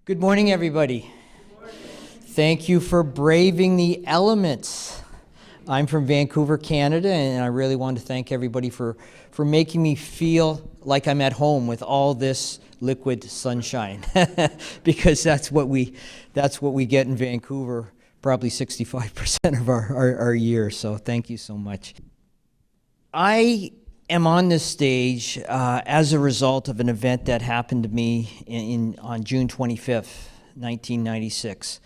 Good morning, everybody. Good morning. Thank you for braving the elements. I'm from Vancouver, Canada, and I really want to thank everybody for making me feel like I'm at home with all this liquid sunshine, because that's what we get in Vancouver, probably 65% of our year. So thank you so much. I am on this stage as a result of an event that happened to me on June 25th, 1996.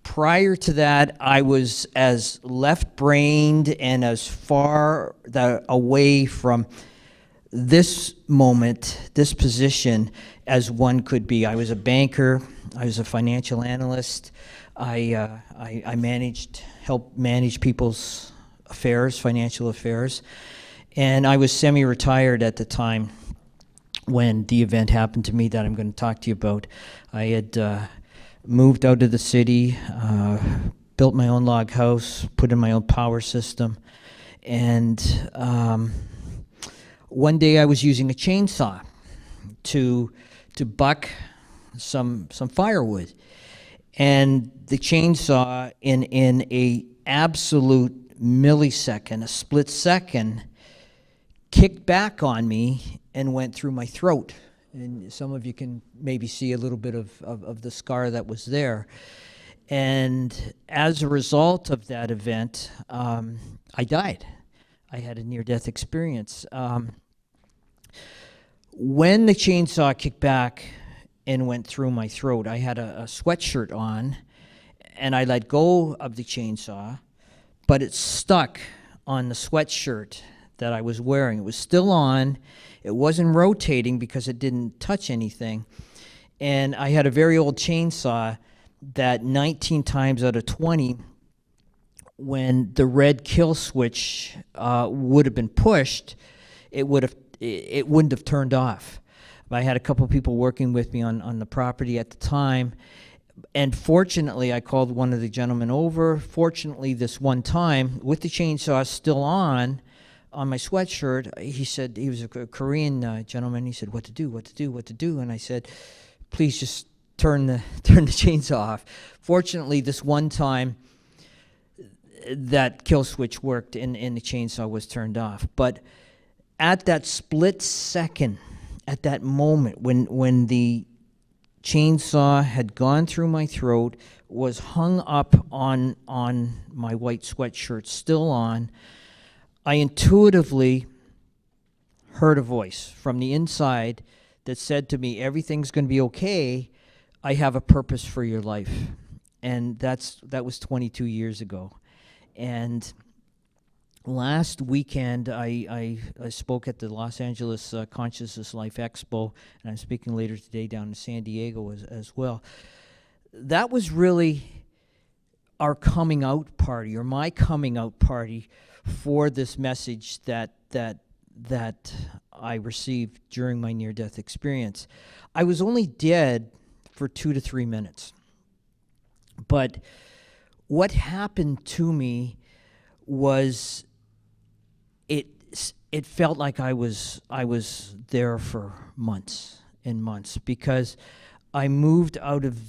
Prior to that, I was as left-brained and as far away from this moment, this position, as one could be. I was a banker. I was a financial analyst. I helped manage people's affairs, financial affairs. And I was semi-retired at the time when the event happened to me that I'm going to talk to you about. I had moved out of the city, built my own log house, put in my own power system, and one day I was using a chainsaw to buck some firewood, and the chainsaw in a absolute millisecond, a split second, kicked back on me and went through my throat. And some of you can maybe see a little bit of the scar that was there. And as a result of that event, I died. I had a near-death experience. When the chainsaw kicked back and went through my throat, I had a sweatshirt on, and I let go of the chainsaw, but it stuck on the sweatshirt that I was wearing. It was still on. It wasn't rotating because it didn't touch anything. And I had a very old chainsaw that 19 times out of 20, when the red kill switch would have been pushed, it wouldn't have turned off. I had a couple of people working with me on the property at the time, and fortunately, I called one of the gentlemen over. Fortunately, this one time, with the chainsaw still on my sweatshirt, he said, he was a Korean gentleman, he said, what to do? And I said, please just turn the chainsaw off. Fortunately, this one time, that kill switch worked and the chainsaw was turned off. But at that split second, at that moment, when the chainsaw had gone through my throat, was hung up on my white sweatshirt, still on, I intuitively heard a voice from the inside that said to me, everything's going to be okay. I have a purpose for your life. And that was 22 years ago. And last weekend, I spoke at the Los Angeles Consciousness Life Expo, and I'm speaking later today down in San Diego as well. That was really our coming out party, or my coming out party, for this message that I received during my near-death experience. I was only dead for 2 to 3 minutes. But what happened to me was it felt like I was there for months and months, because I moved out of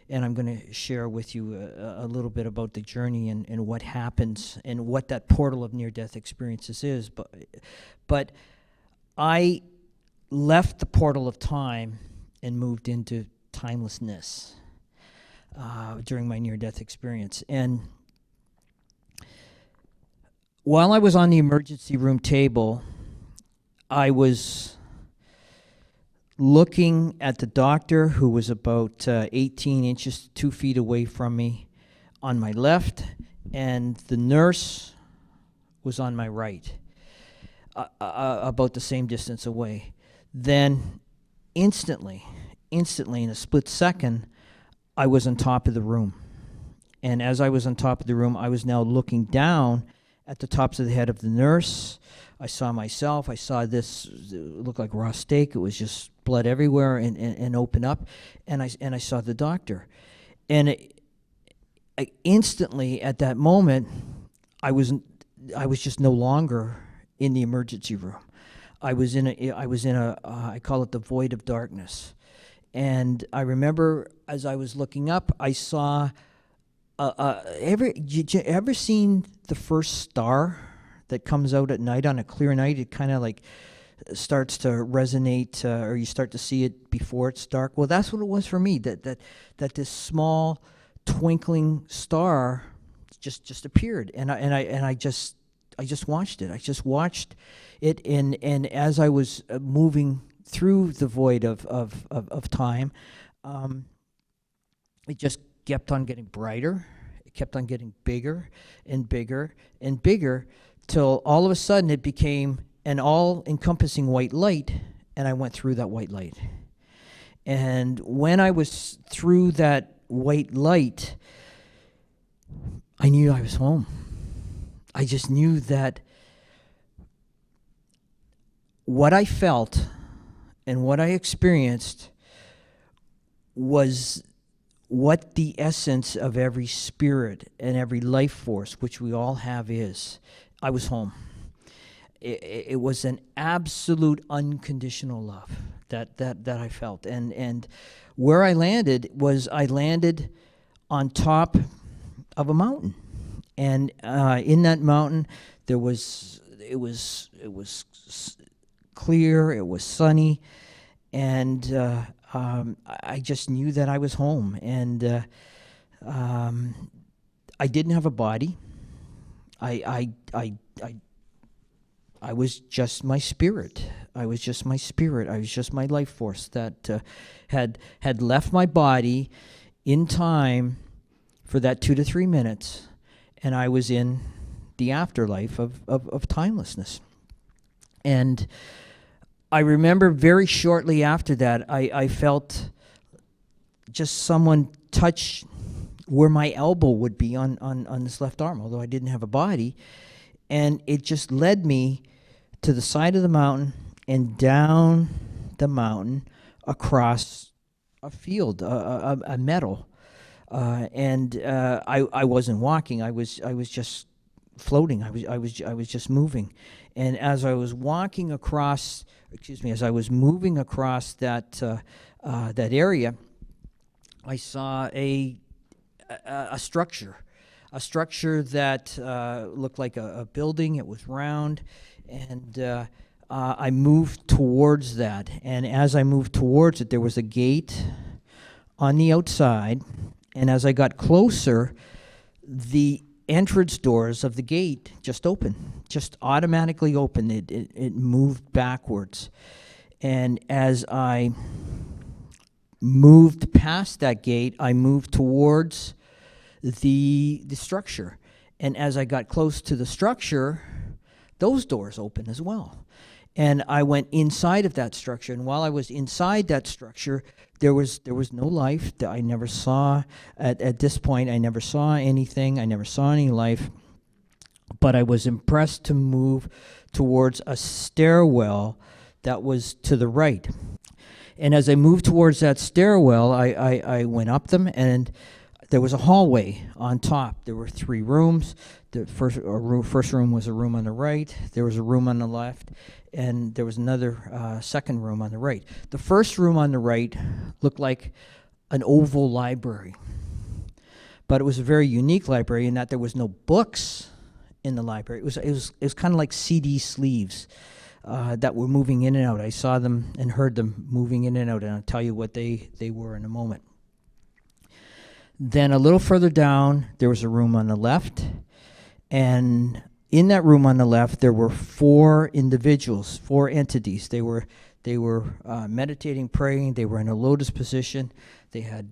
and I'm going to share with you a little bit about the journey and what happens and what that portal of near-death experiences is. But I left the portal of time and moved into timelessness during my near-death experience. And while I was on the emergency room table, I was looking at the doctor, who was about 18 inches, 2 feet away from me on my left, and the nurse was on my right, about the same distance away. Then instantly, in a split second, I was on top of the room. And as I was on top of the room, I was now looking down at the tops of the head of the nurse. I saw myself. I saw this, it looked like raw steak. It was just blood everywhere and open up. And I saw the doctor. And I instantly, at that moment, I was just no longer in the emergency room. I was in a I call it the void of darkness. And I remember as I was looking up, I saw, ever seen the first star that comes out at night on a clear night? It kind of like starts to resonate, or you start to see it before it's dark. Well, that's what it was for me, that this small twinkling star just appeared, and I just watched it. I just watched it, and as I was moving through the void of time, it just kept on getting brighter. It kept on getting bigger and bigger and bigger, till all of a sudden it became an all-encompassing white light, and I went through that white light. And when I was through that white light, I knew I was home. I just knew that what I felt and what I experienced was what the essence of every spirit and every life force, which we all have, is. I was home. It was an absolute unconditional love that I felt. And where I landed was, I landed on top of a mountain. And in that mountain, it was clear, it was sunny, and I just knew that I was home. And I didn't have a body. I was just my spirit. I was just my spirit. I was just my life force that had left my body in time for that 2 to 3 minutes, and I was in the afterlife of timelessness. And I remember very shortly after that, I felt just someone touch where my elbow would be on this left arm, although I didn't have a body. And it just led me to the side of the mountain and down the mountain across a field, a meadow. And I wasn't walking. I was just floating. I was just moving. And as I was walking across, as I was moving across that area, I saw a structure. A structure that looked like a building. It was round, and I moved towards that. And as I moved towards it, there was a gate on the outside. And as I got closer, the entrance doors of the gate just opened, just automatically opened. It moved backwards. And as I moved past that gate, I moved towards the structure. And as I got close to the structure, those doors opened as well. And I went inside of that structure. And while I was inside that structure, there was no life that I never saw. At this point, I never saw anything. I never saw any life. But I was impressed to move towards a stairwell that was to the right. And as I moved towards that stairwell, I went up them, and there was a hallway on top. There were 3 rooms. The first room was a room on the right. There was a room on the left, and there was another second room on the right. The first room on the right looked like an oval library, but it was a very unique library in that there was no books in the library. It was kind of like CD sleeves that were moving in and out. I saw them and heard them moving in and out, and I'll tell you what they were in a moment. Then a little further down, there was a room on the left, and in that room on the left, there were 4 individuals, 4 entities. They were meditating, praying. They were in a lotus position. They had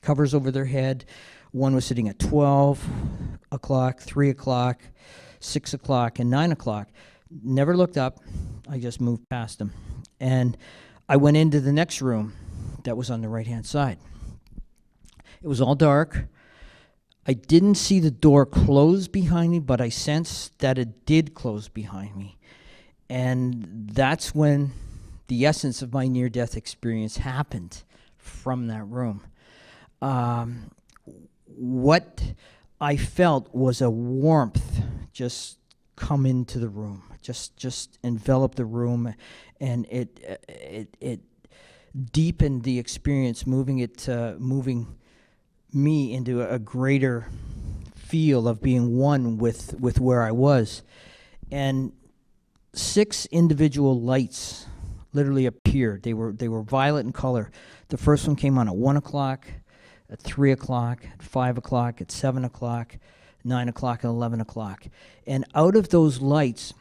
covers over their head. One was sitting at 12 o'clock, 3 o'clock, 6 o'clock, and 9 o'clock. Never looked up. I just moved past them. And I went into the next room that was on the right-hand side. It was all dark. I didn't see the door close behind me, but I sensed that it did close behind me. And that's when the essence of my near-death experience happened from that room. What I felt was a warmth just come into the room, just envelop the room, and it deepened the experience, moving me into a greater feel of being one with where I was. And 6 individual lights literally appeared. They were violet in color. The first one came on at 1 o'clock, at 3 o'clock, at 5 o'clock, at 7 o'clock, 9 o'clock, and 11 o'clock. And out of those lights,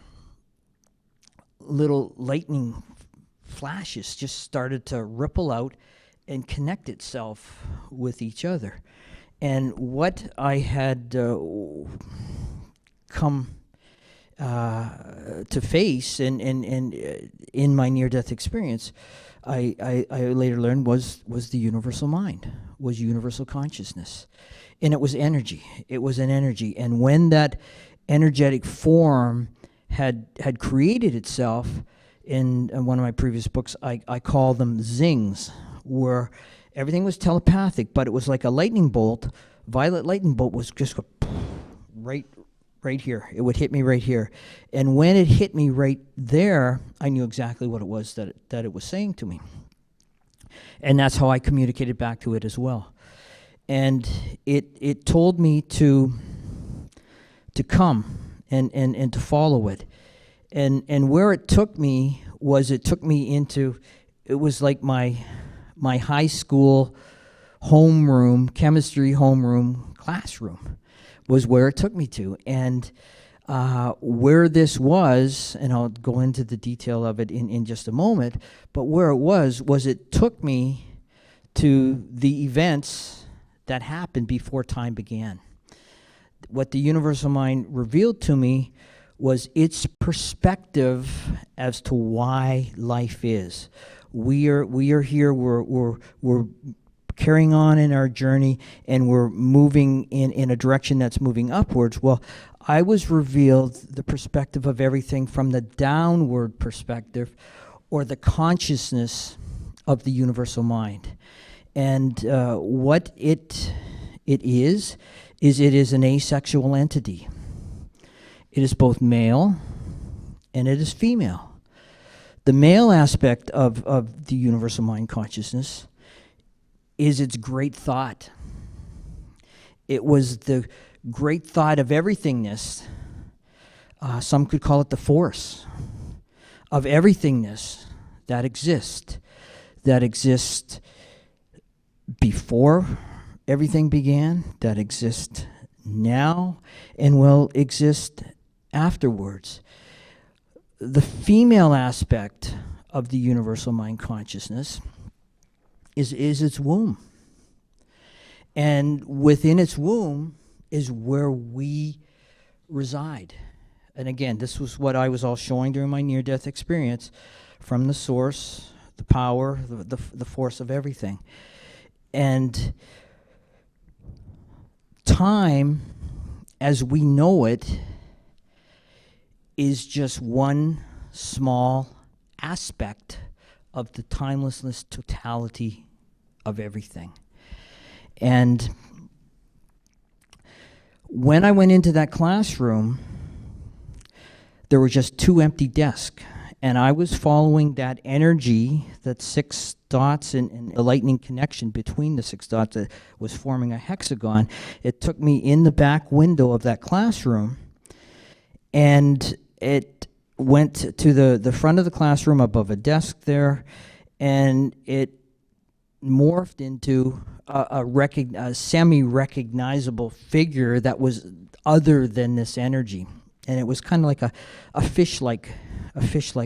little lightning flashes just started to ripple out and connect itself with each other. And what I had come to face and in my near-death experience, I later learned was the universal mind, was universal consciousness. And it was energy. It was an energy. And when that energetic form had created itself, in one of my previous books, I call them zings, where everything was telepathic, but it was like a lightning bolt. Violet lightning bolt was just right here. It would hit me right here. And when it hit me right there, I knew exactly what it was that it was saying to me. And that's how I communicated back to it as well. And it told me to come and to follow it. And where it took me into, it was like my high school chemistry homeroom classroom was where it took me to. And where this was, and I'll go into the detail of it in just a moment, but where it was it took me to the events that happened before time began. What the universal mind revealed to me was its perspective as to why life is. We are here. We're carrying on in our journey, and we're moving in a direction that's moving upwards. Well, I was revealed the perspective of everything from the downward perspective, or the consciousness of the universal mind. And what it is it is an asexual entity. It is both male and it is female. The male aspect of the universal mind consciousness is its great thought. It was the great thought of everythingness. Some could call it the force of everythingness that exists before everything began, that exists now, and will exist afterwards. The female aspect of the universal mind consciousness is its womb. And within its womb is where we reside. And again, this was what I was all showing during my near-death experience, from the source, the power, the force of everything. And time, as we know it, is just one small aspect of the timelessness totality of everything. And when I went into that classroom, there were just 2 empty desks. And I was following that energy, that 6 dots and the lightning connection between the 6 dots that was forming a hexagon. It took me in the back window of that classroom, and it went to the front of the classroom above a desk there, and it morphed into a semi-recognizable figure that was other than this energy. And it was kind of like a fish-like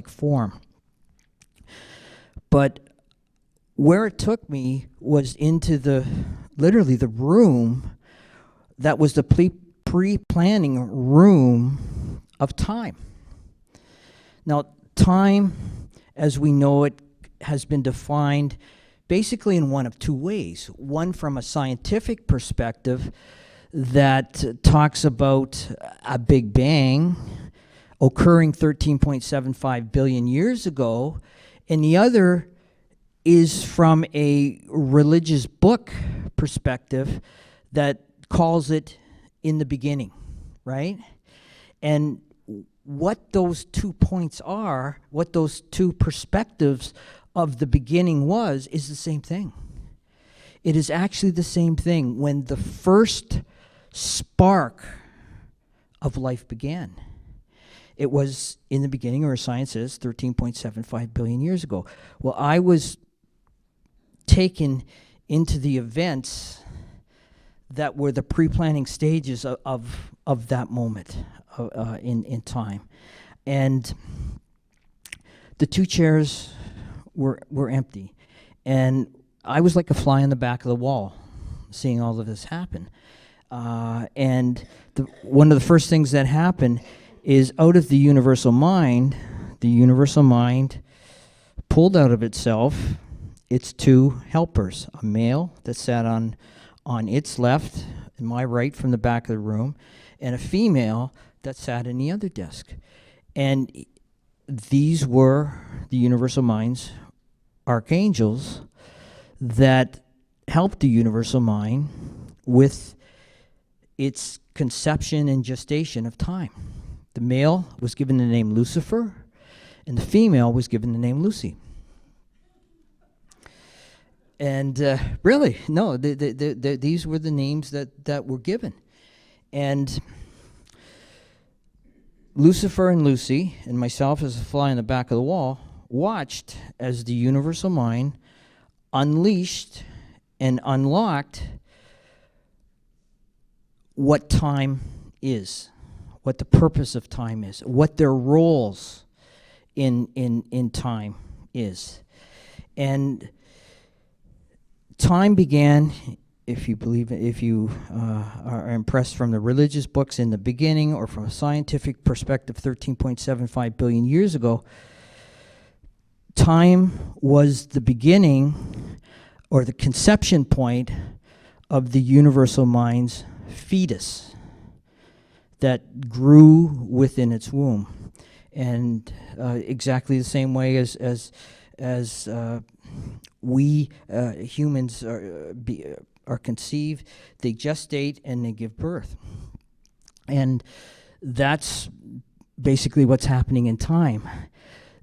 form. But where it took me was into literally the room that was the pre-planning room of time. Now, time, as we know it, has been defined basically in one of 2 ways. One from a scientific perspective that talks about a Big Bang occurring 13.75 billion years ago, and the other is from a religious book perspective that calls it in the beginning, right? And what those 2 points are, what those 2 perspectives of the beginning is the same thing. It is actually the same thing when the first spark of life began. It was in the beginning, or science says, 13.75 billion years ago. Well, I was taken into the events that were the pre-planning stages of that moment in time. And the two chairs were empty. And I was like a fly on the back of the wall, seeing all of this happen. And one of the first things that happened is out of the universal mind pulled out of itself its two helpers, a male that sat on its left and my right from the back of the room, and a female that sat in the other desk. And these were the universal mind's archangels that helped the universal mind with its conception and gestation of time. The male was given the name Lucifer, and the female was given the name Lucy. And really, no, these were the names that were given. And Lucifer and Lucy, and myself as a fly on the back of the wall, watched as the universal mind unleashed and unlocked what time is, what the purpose of time is, what their roles in time is. And time began, if you are impressed from the religious books in the beginning or from a scientific perspective 13.75 billion years ago, time was the beginning or the conception point of the universal mind's fetus that grew within its womb. And exactly the same way as we humans are conceived, they gestate and they give birth. And that's basically what's happening in time.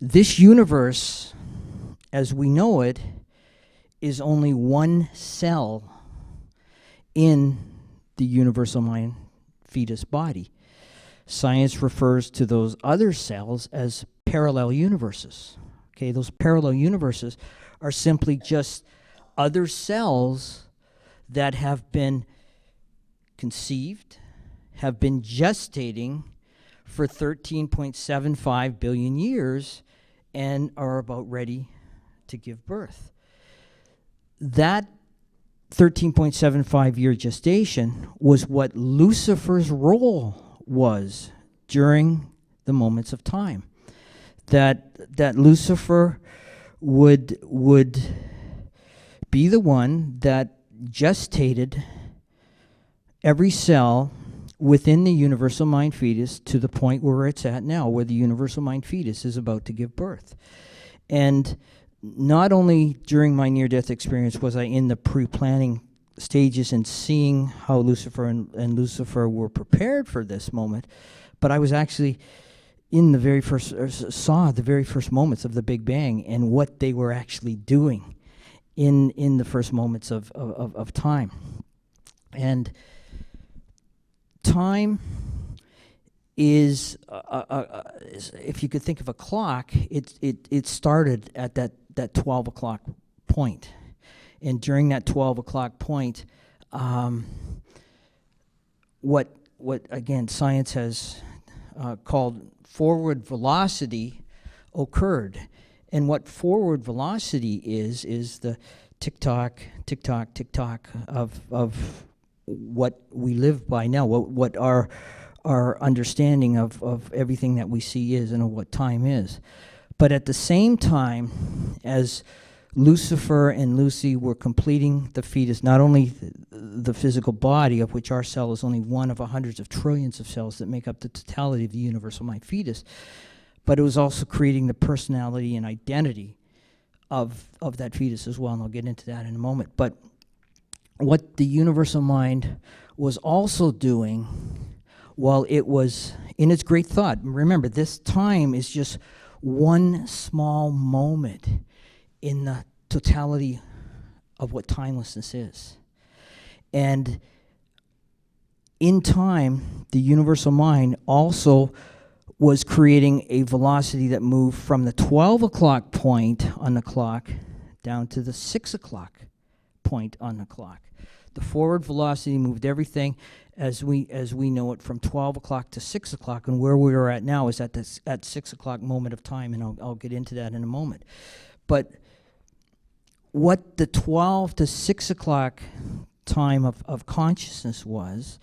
This universe, as we know it, is only one cell in the universal mind fetus body. Science refers to those other cells as parallel universes. Okay, those parallel universes are simply just other cells that have been conceived, have been gestating for 13.75 billion years and are about ready to give birth. That 13.75 year gestation was what Lucifer's role was during the moments of time. That Lucifer would be the one that gestated every cell within the universal mind fetus to the point where it's at now, where the universal mind fetus is about to give birth. And not only during my near-death experience was I in the pre-planning stages and seeing how Lucifer and Lucifer were prepared for this moment, but I was actually in the very first, saw the very first moments of the Big Bang and what they were actually doing in the first moments of time. And time is, if you could think of a clock, it started at that 12 o'clock point. And during that 12 o'clock point, what again science has called forward velocity occurred. And what forward velocity is the tick-tock, tick-tock, tick-tock of what we live by now, what our understanding of everything that we see is and of what time is. But at the same time as Lucifer and Lucy were completing the fetus, not only the physical body, of which our cell is only one of hundreds of trillions of cells that make up the totality of the universal mind fetus, but it was also creating the personality and identity of that fetus as well, and I'll get into that in a moment. But what the universal mind was also doing while it was in its great thought, remember, this time is just one small moment in the totality of what timelessness is. And in time, the universal mind also was creating a velocity that moved from the 12 o'clock point on the clock down to the 6 o'clock point on the clock. The forward velocity moved everything as we know it from 12 o'clock to 6 o'clock, and where we are at now is at 6 o'clock moment of time, and I'll get into that in a moment. But what the 12 to 6 o'clock time of consciousness was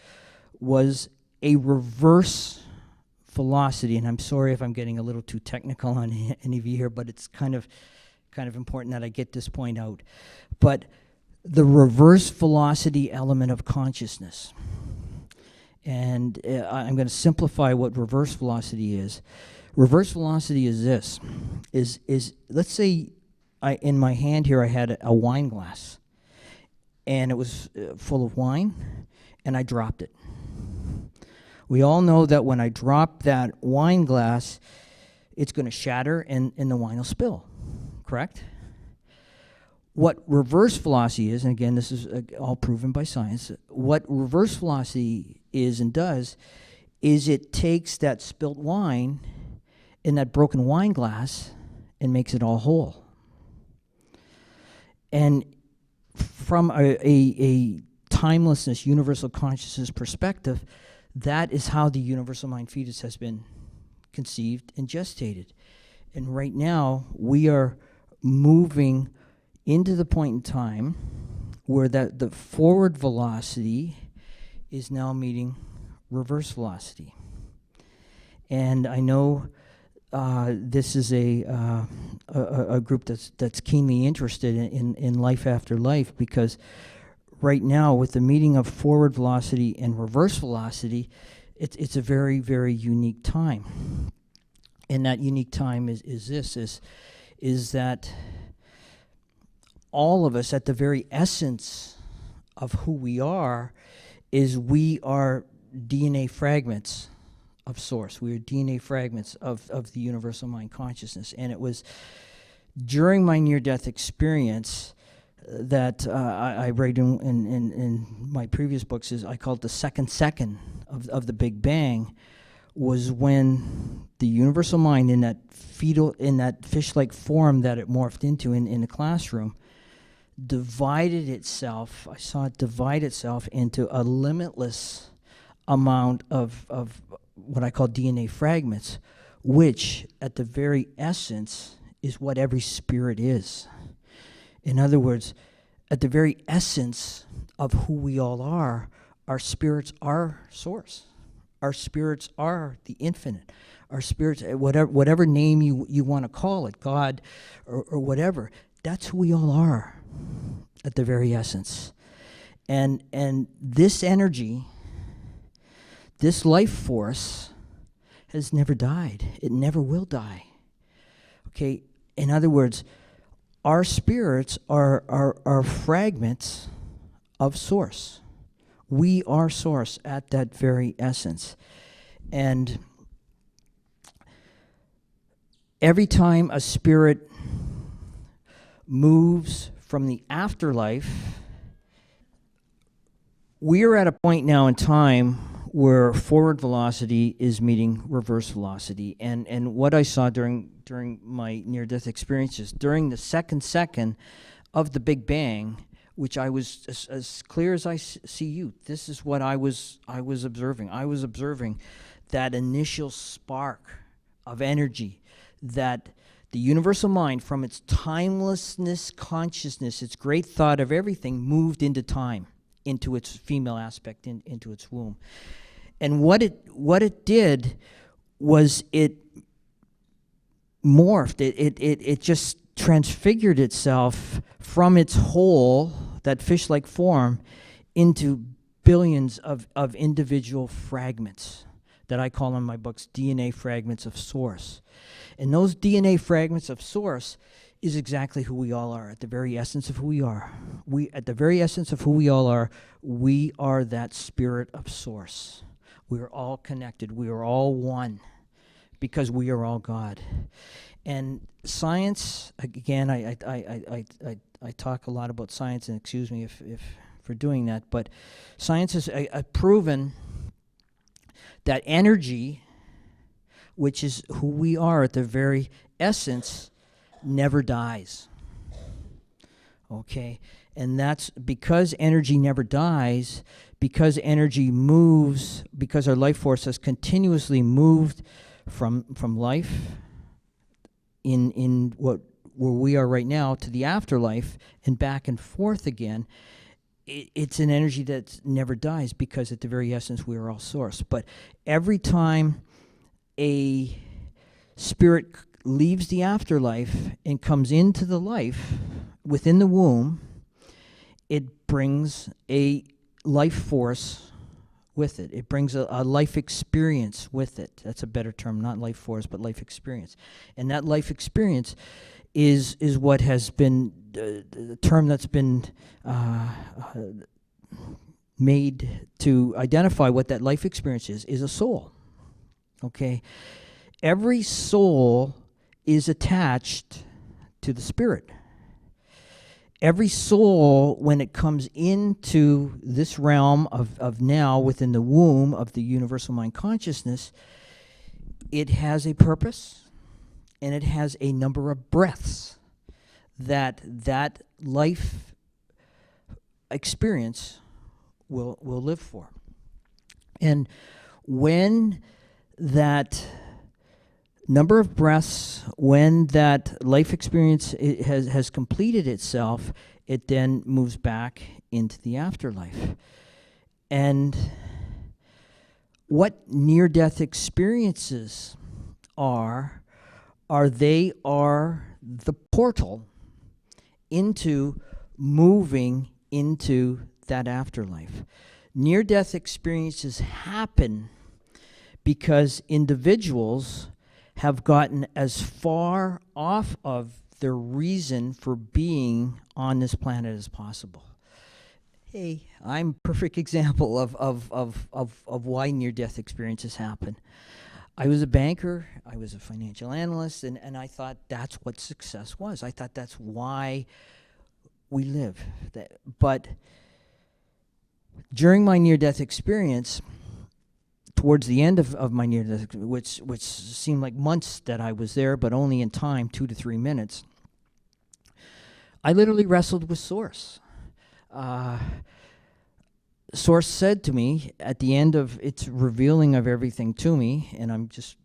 a reverse velocity, and I'm sorry if I'm getting a little too technical on any of you here, but it's kind of important that I get this point out. But the reverse velocity element of consciousness, and I'm going to simplify what reverse velocity is. Reverse velocity is this: is let's say in my hand here I had a wine glass, and it was full of wine, and I dropped it. We all know that when I drop that wine glass, it's going to shatter and the wine will spill, correct? What reverse velocity is, and again, this is all proven by science, what reverse velocity is and does is it takes that spilt wine in that broken wine glass and makes it all whole. And from a timelessness, universal consciousness perspective, that is how the universal mind fetus has been conceived and gestated. And right now, we are moving into the point in time where the forward velocity is now meeting reverse velocity. And I know this is a group that's keenly interested in life after life, because right now, with the meeting of forward velocity and reverse velocity, it's a very, very unique time. And that unique time is that all of us, at the very essence of who we are DNA fragments of source. We are DNA fragments of the universal mind consciousness. And it was during my near-death experience that I write in my previous books, is I call it the second of the Big Bang, was when the universal mind in that fish-like form that it morphed into in the classroom divided itself. I saw it divide itself into a limitless amount of what I call DNA fragments, which at the very essence is what every spirit is. In other words, at the very essence of who we all are, our spirits are source. Our spirits are the infinite. Our spirits, whatever name you want to call it, God or whatever, that's who we all are at the very essence. And this energy, this life force, has never died. It never will die. Okay, in other words, our spirits are fragments of source. We are source at that very essence. And every time a spirit moves from the afterlife, we are at a point now in time where forward velocity is meeting reverse velocity. And what I saw during my near-death experiences, during the second of the Big Bang, which I was as clear as I see you, this is what I was observing. I was observing that initial spark of energy that the universal mind, from its timelessness consciousness, its great thought of everything, moved into time, into its female aspect, into its womb. And what it did was it morphed. It just transfigured itself from its whole, that fish-like form, into billions of individual fragments that I call in my books DNA fragments of source. And those DNA fragments of source is exactly who we all are, at the very essence of who we are. At the very essence of who we all are, we are that spirit of source. We are all connected. We are all one. because we are all God. And science, again, I talk a lot about science, and excuse me if for doing that, but science has proven that energy, which is who we are at the very essence, never dies. Okay? And that's because energy never dies, because energy moves, because our life force has continuously moved from life in where we are right now to the afterlife and back and forth again. It's an energy that never dies, because at the very essence we are all source. But every time a spirit leaves the afterlife and comes into the life within the womb, it brings a life force with it. It brings a life experience with it. That's a better term, not life force, but life experience. And that life experience is what has been the term that's been made to identify what that life experience is a soul. Okay? Every soul is attached to the spirit. Every soul, when it comes into this realm of now, within the womb of the universal mind consciousness, it has a purpose, and it has a number of breaths that life experience will live for. And when that number of breaths, when that life experience has completed itself, it then moves back into the afterlife. And what near-death experiences are the portal into moving into that afterlife. Near-death experiences happen because individuals have gotten as far off of their reason for being on this planet as possible. Hey, I'm a perfect example of why near-death experiences happen. I was a banker, I was a financial analyst, and I thought that's what success was. I thought that's why we live. But during my near-death experience, towards the end of my near-death, which seemed like months that I was there, but only in time, 2 to 3 minutes, I literally wrestled with Source. Source said to me at the end of its revealing of everything to me, and I'm just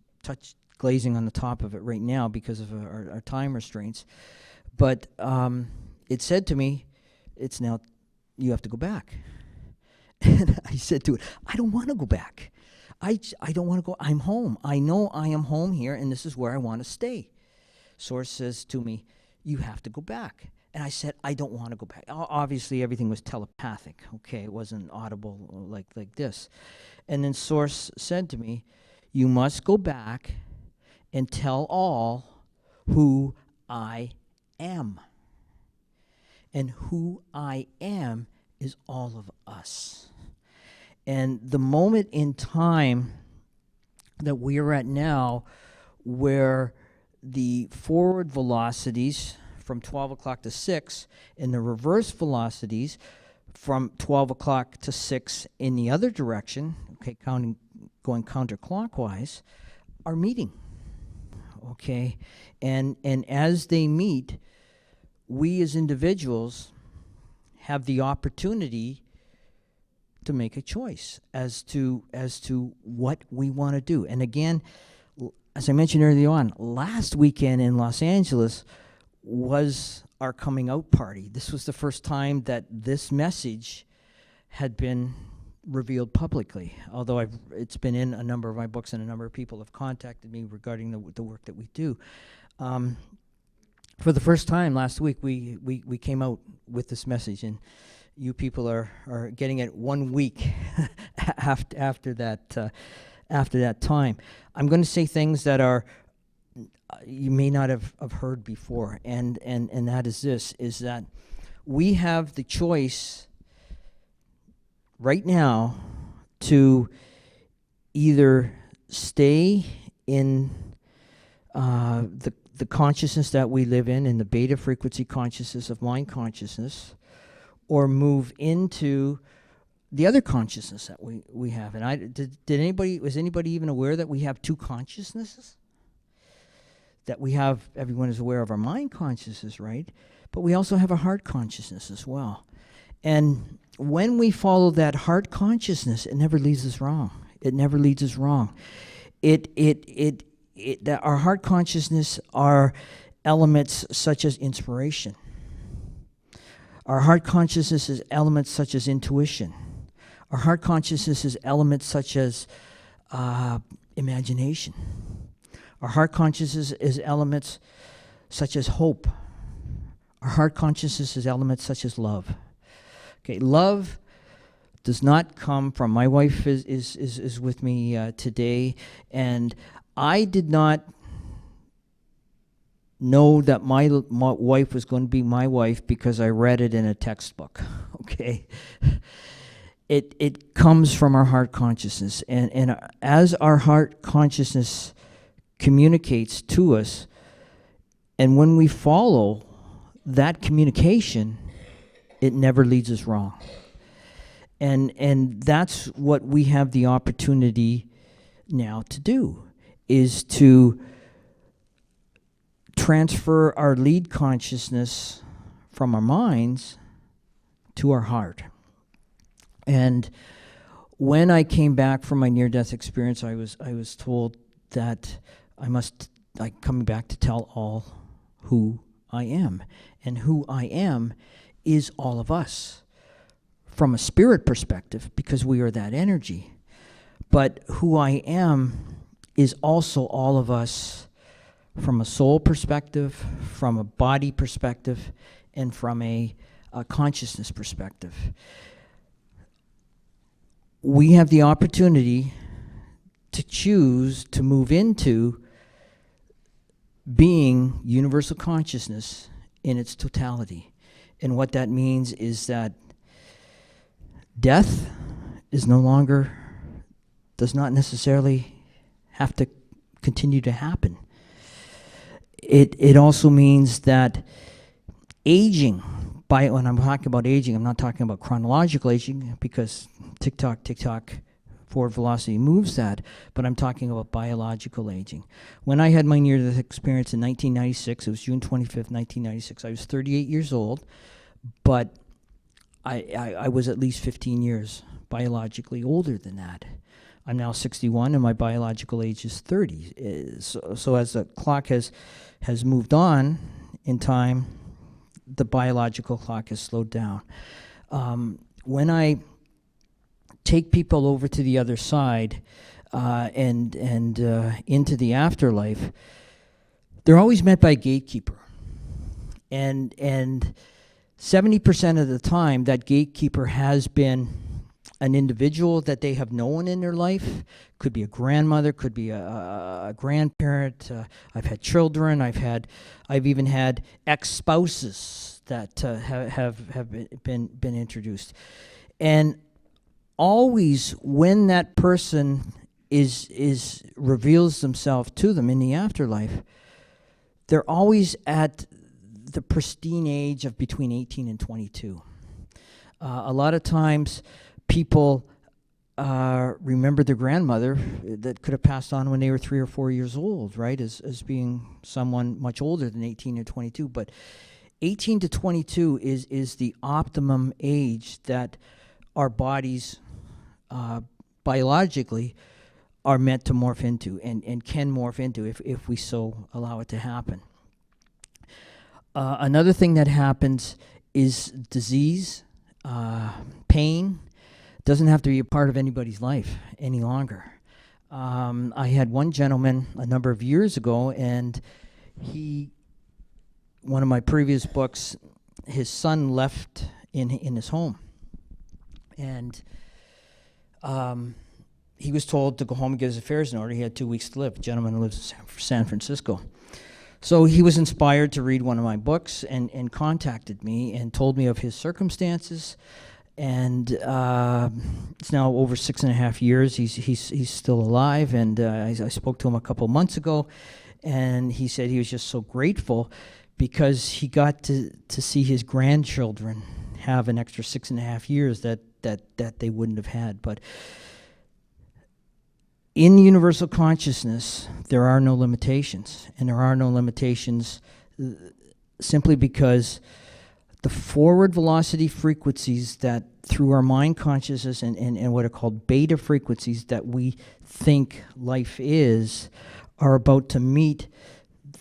glazing on the top of it right now because of our time restraints, but it said to me, it's now, you have to go back. And I said to it, I don't want to go back. I don't want to go. I'm home. I know I am home here, and this is where I want to stay. Source says to me, you have to go back. And I said, I don't want to go back. Obviously, everything was telepathic, okay? It wasn't audible like this. And then Source said to me, you must go back and tell all who I am. And who I am is all of us. And the moment in time that we are at now, where the forward velocities from 12 o'clock to 6 and the reverse velocities from 12 o'clock to 6 in the other direction, okay, going counterclockwise, are meeting, okay? And as they meet, we as individuals have the opportunity to make a choice as to what we want to do. And again, as I mentioned earlier on, last weekend in Los Angeles was our coming out party. This was the first time that this message had been revealed publicly, although it's been in a number of my books, and a number of people have contacted me regarding the work that we do. For the first time last week, we came out with this message, and you people are getting it 1 week after that time. I'm going to say things that are you may not have heard before, and that is this, is that we have the choice right now to either stay in the consciousness that we live in the beta frequency consciousness of mind consciousness, or move into the other consciousness that we have. And was anybody even aware that we have two consciousnesses? That we have, everyone is aware of our mind consciousness, right? But we also have a heart consciousness as well. And when we follow that heart consciousness, it never leads us wrong. It never leads us wrong. Our heart consciousness are elements such as inspiration. Our heart consciousness is elements such as intuition. Our heart consciousness is elements such as imagination. Our heart consciousness is elements such as hope. Our heart consciousness is elements such as love. Okay, love does not come from, my wife is with me today, and I did not know that my wife was going to be my wife because I read it in a textbook, okay? It comes from our heart consciousness, and as our heart consciousness communicates to us, and when we follow that communication, it never leads us wrong. And that's what we have the opportunity now to do, is to transfer our lead consciousness from our minds to our heart. And when I came back from my near-death experience, I was told that I'm coming back to tell all who I am. And who I am is all of us from a spirit perspective, because we are that energy. But who I am is also all of us from a soul perspective, from a body perspective, and from a consciousness perspective. We have the opportunity to choose to move into being universal consciousness in its totality. And what that means is that death is does not necessarily have to continue to happen. It also means that aging, when I'm talking about aging, I'm not talking about chronological aging, because tick-tock, forward velocity moves that, but I'm talking about biological aging. When I had my near-death experience in 1996, it was June 25th, 1996, I was 38 years old, but I was at least 15 years biologically older than that. I'm now 61, and my biological age is 30. So as the clock has moved on in time, the biological clock has slowed down. When I take people over to the other side and into the afterlife, they're always met by a gatekeeper. And 70% of the time, that gatekeeper has been an individual that they have known in their life. Could be a grandmother, could be a grandparent. I've had children. I've even had ex-spouses that have been introduced. And always when that person reveals themselves to them in the afterlife, they're always at the pristine age of between 18 and 22. A lot of times people remember their grandmother that could have passed on when they were 3 or 4 years old, right, as being someone much older than 18 or 22. But 18 to 22 is the optimum age that our bodies biologically are meant to morph into and can morph into if we so allow it to happen. Another thing that happens is disease, pain. Doesn't have to be a part of anybody's life any longer. I had one gentleman a number of years ago, and one of my previous books, his son left in his home. And he was told to go home and get his affairs in order. He had 2 weeks to live. A gentleman who lives in San Francisco. So he was inspired to read one of my books and contacted me and told me of his circumstances And it's now over 6.5 years. He's still alive, and I spoke to him a couple months ago, and he said he was just so grateful because he got to see his grandchildren have an extra 6.5 years that they wouldn't have had. But in universal consciousness, there are no limitations, and there are no limitations simply because the forward velocity frequencies that through our mind consciousness and what are called beta frequencies that we think life is are about to meet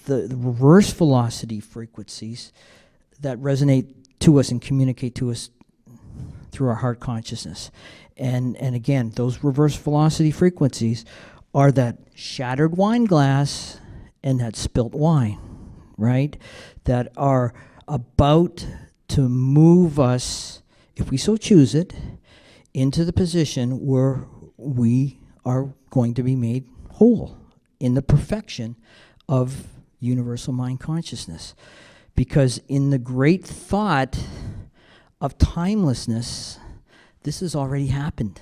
the reverse velocity frequencies that resonate to us and communicate to us through our heart consciousness. And again, those reverse velocity frequencies are that shattered wine glass and that spilt wine, right? That are about to move us, if we so choose it, into the position where we are going to be made whole in the perfection of universal mind consciousness. Because in the great thought of timelessness, this has already happened.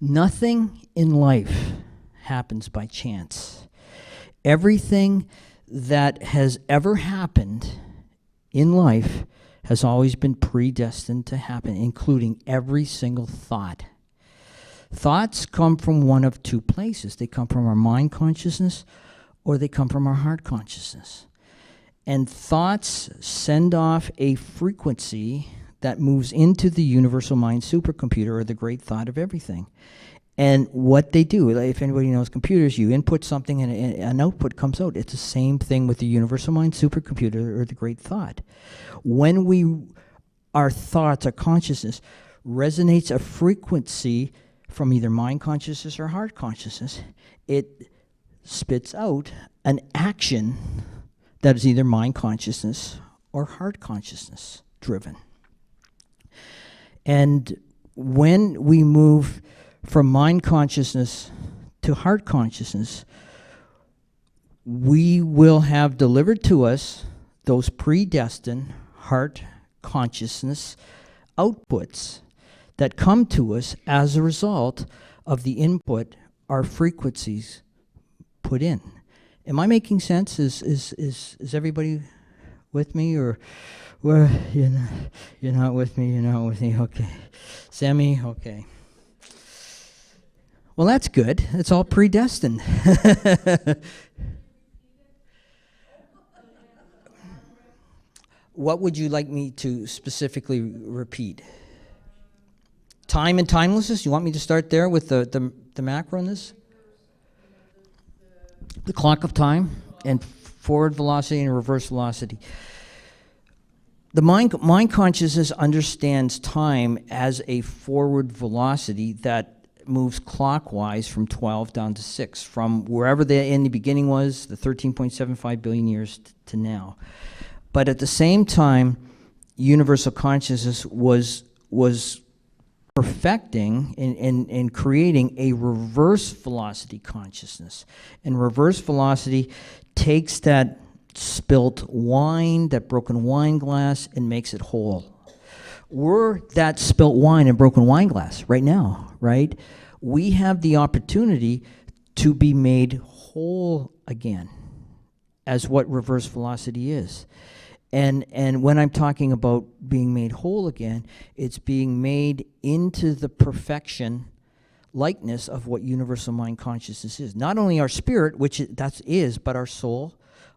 Nothing in life happens by chance. Everything that has ever happened in life has always been predestined to happen, including every single thought. Thoughts come from one of two places. They come from our mind consciousness or they come from our heart consciousness. And thoughts send off a frequency that moves into the universal mind supercomputer, or the great thought of everything. And what they do, if anybody knows computers, you input something and an output comes out. It's the same thing with the universal mind supercomputer, or the great thought. When our thoughts, our consciousness, resonates a frequency from either mind consciousness or heart consciousness, it spits out an action that is either mind consciousness or heart consciousness driven. And when we move from mind consciousness to heart consciousness, we will have delivered to us those predestined heart consciousness outputs that come to us as a result of the input our frequencies put in. Am I making sense? Is everybody with me, or well, you're not with me? You're not with me. Okay, Sammy. Okay. Well, that's good. It's all predestined. What would you like me to specifically repeat? Time and timelessness? You want me to start there with the macro in this? The clock of time and forward velocity and reverse velocity. The mind consciousness understands time as a forward velocity that moves clockwise from 12 down to 6, from wherever the in the beginning was, the 13.75 billion years to now. But at the same time, universal consciousness was perfecting and creating a reverse velocity consciousness. And reverse velocity takes that spilt wine, that broken wine glass, and makes it whole. We're that spilt wine and broken wine glass right now, right? We have the opportunity to be made whole again, as what reverse velocity is. And when I'm talking about being made whole again, it's being made into the perfection likeness of what universal mind consciousness is. Not only our spirit, which that is, but our soul,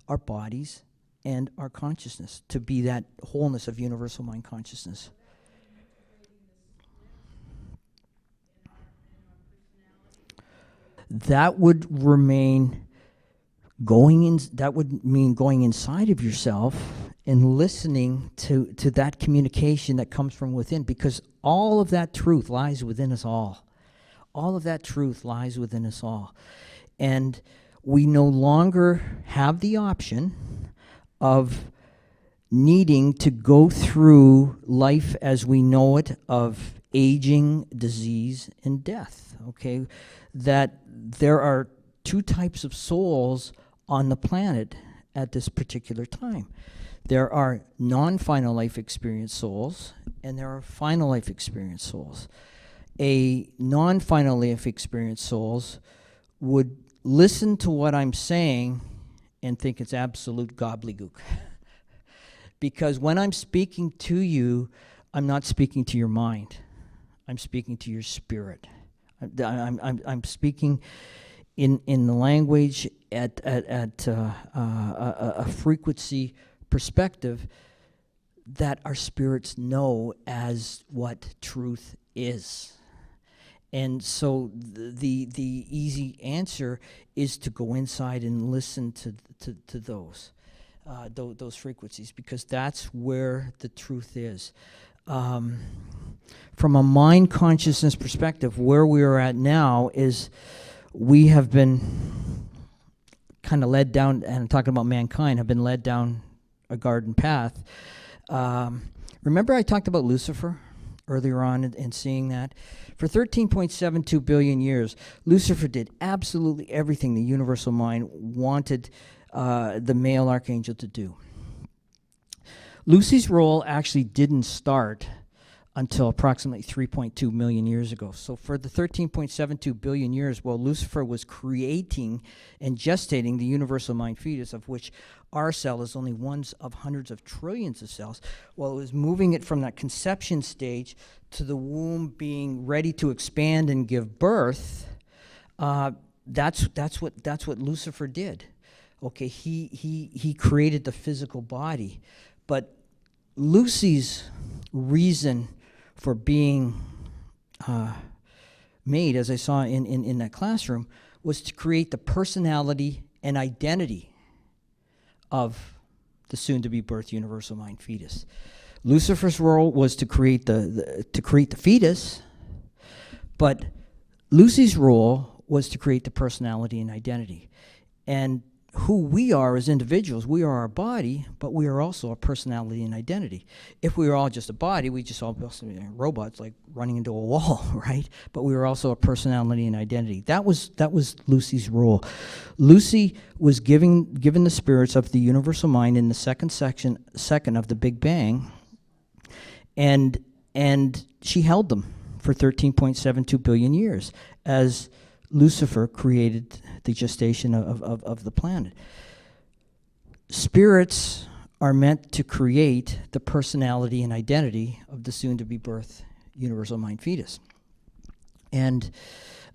our bodies, and our consciousness, to be that wholeness of universal mind consciousness. That would remain going in. That would mean going inside of yourself and listening to that communication that comes from within, because all of that truth lies within us all. All of that truth lies within us all. And we no longer have the option of needing to go through life as we know it, of aging, disease, and death, okay? That there are two types of souls on the planet at this particular time. There are non-final life experience souls, and there are final life experience souls. A non-final life experience souls would listen to what I'm saying and think it's absolute gobbledygook. Because when I'm speaking to you, I'm not speaking to your mind. I'm speaking to your spirit. I'm speaking in the language at a frequency perspective that our spirits know as what truth is. And so the easy answer is to go inside and listen to those frequencies, because that's where the truth is. From a mind consciousness perspective, where we are at now is we have been kind of led down, and I'm talking about mankind, have been led down a garden path. Remember I talked about Lucifer earlier on and seeing that? For 13.72 billion years, Lucifer did absolutely everything the universal mind wanted the male archangel to do. Lucy's role actually didn't start until approximately 3.2 million years ago. So for the 13.72 billion years, while Lucifer was creating and gestating the universal mind fetus, of which our cell is only one of hundreds of trillions of cells, while it was moving it from that conception stage to the womb being ready to expand and give birth, that's what Lucifer did. Okay, he created the physical body, but Lucy's reason for being made, as I saw in that classroom, was to create the personality and identity of the soon-to-be birth universal mind fetus. Lucifer's role was to create the fetus, but Lucy's role was to create the personality and identity. And who we are as individuals, we are our body, but we are also a personality and identity. If we were all just a body, we just all be robots, like running into a wall, right? But we were also a personality and identity. That was Lucy's role. Lucy was given the spirits of the universal mind in the second of the Big Bang, and she held them for 13.72 billion years as Lucifer created the gestation of the planet. Spirits are meant to create the personality and identity of the soon-to-be birth universal mind fetus. And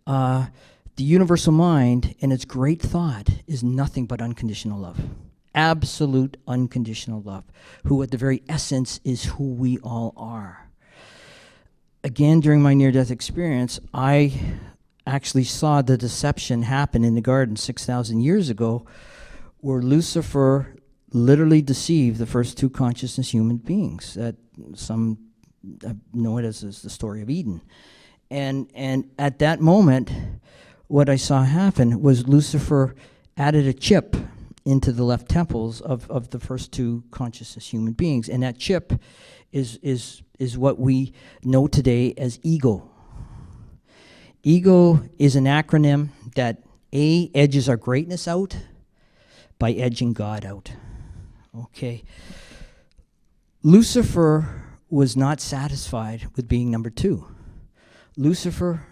the universal mind, in its great thought, is nothing but unconditional love. Absolute unconditional love, who at the very essence is who we all are. Again, during my near-death experience, I actually saw the deception happen in the garden 6,000 years ago, where Lucifer literally deceived the first two consciousness human beings. That some know it as the story of Eden. And at that moment, what I saw happen was Lucifer added a chip into the left temples of the first two consciousness human beings. And that chip is what we know today as ego. Ego is an acronym that edges our greatness out by edging God out. Okay. Lucifer was not satisfied with being number two. Lucifer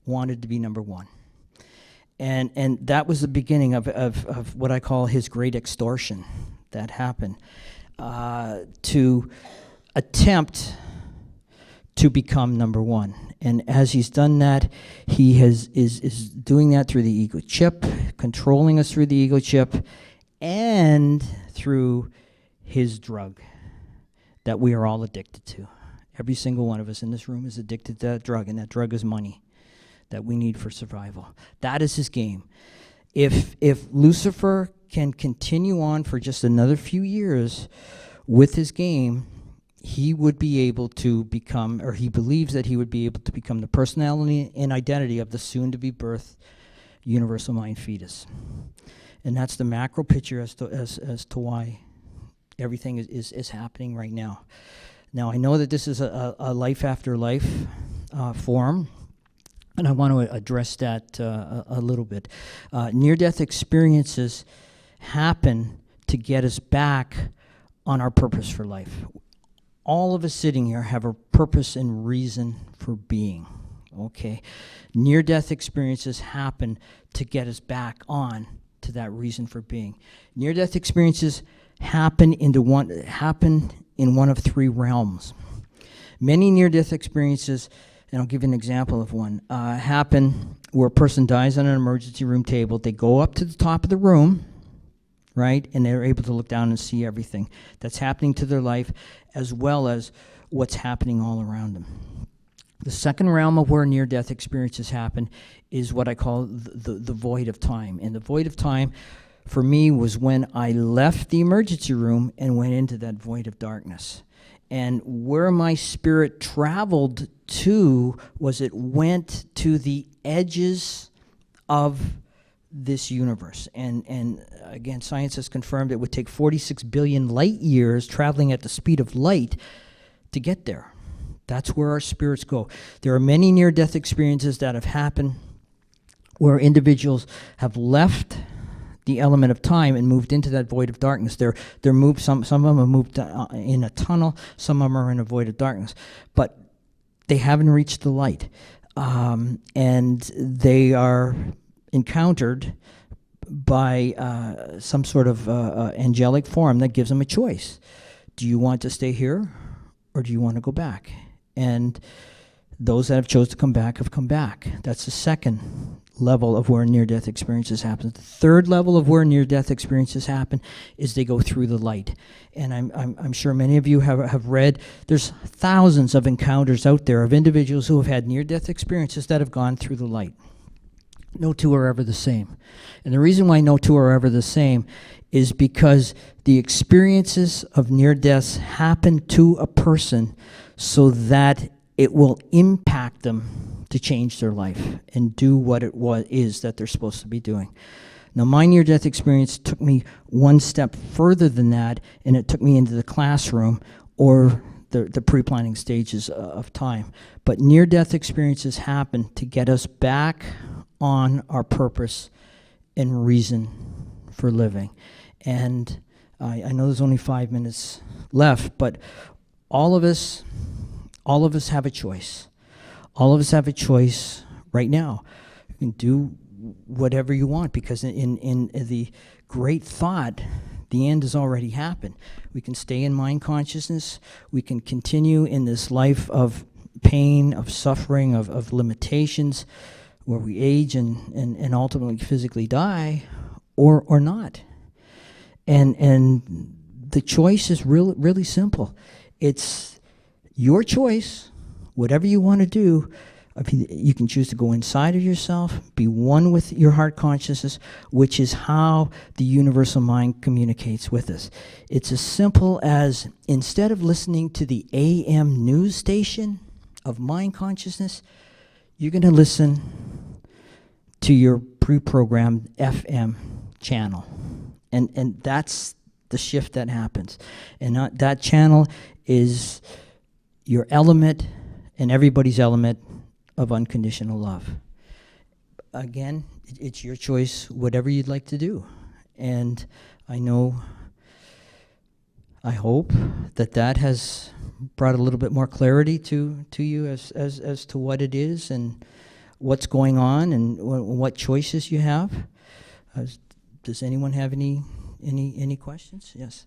wanted to be number one. And that was the beginning of what I call his great extortion that happened, to attempt to become number one. And as he's done that, he is doing that through the ego chip, controlling us through the ego chip, and through his drug that we are all addicted to. Every single one of us in this room is addicted to that drug, and that drug is money that we need for survival. That is his game. If Lucifer can continue on for just another few years with his game, he would be able to become, or he believes that he would be able to become the personality and identity of the soon-to-be birth universal mind fetus. And that's the macro picture as to why everything is happening right now. Now, I know that this is a life after life form, and I want to address that a little bit. Near-death experiences happen to get us back on our purpose for life. All of us sitting here have a purpose and reason for being, okay? Near-death experiences happen to get us back on to that reason for being. Near-death experiences happen in one of three realms. Many near-death experiences, and I'll give you an example of one, happen where a person dies on an emergency room table. They go up to the top of the room, right, and they're able to look down and see everything that's happening to their life, as well as what's happening all around them. The second realm of where near-death experiences happen is what I call the void of time. And the void of time, for me, was when I left the emergency room and went into that void of darkness. And where my spirit traveled to was it went to the edges of this universe. And again, science has confirmed it would take 46 billion light years traveling at the speed of light to get there. That's where our spirits go. There are many near-death experiences that have happened where individuals have left the element of time and moved into that void of darkness. They're moved. Some of them have moved in a tunnel. Some of them are in a void of darkness, but they haven't reached the light, and they are encountered by some sort of angelic form that gives them a choice. Do you want to stay here, or do you want to go back? And those that have chosen to come back have come back. That's the second level of where near-death experiences happen. The third level of where near-death experiences happen is they go through the light. And I'm sure many of you have read, there's thousands of encounters out there of individuals who have had near-death experiences that have gone through the light. No two are ever the same. And the reason why no two are ever the same is because the experiences of near-deaths happen to a person so that it will impact them to change their life and do what it is that they're supposed to be doing. Now, my near-death experience took me one step further than that, and it took me into the classroom or the pre-planning stages of time. But near-death experiences happen to get us back on our purpose and reason for living. And I know there's only 5 minutes left, but all of us have a choice. All of us have a choice right now. You can do whatever you want, because in the great thought, the end has already happened. We can stay in mind consciousness. We can continue in this life of pain, of suffering, of limitations, where we age and ultimately physically die, or not. And the choice is really simple. It's your choice. Whatever you want to do, you can choose to go inside of yourself, be one with your heart consciousness, which is how the universal mind communicates with us. It's as simple as, instead of listening to the AM news station of mind consciousness, you're going to listen to your pre-programmed FM channel. And that's the shift that happens. And that channel is your element and everybody's element of unconditional love. Again, it's your choice, whatever you'd like to do. And I hope that has brought a little bit more clarity to you as to what it is and what's going on and what choices you have. Does anyone have any questions? Yes.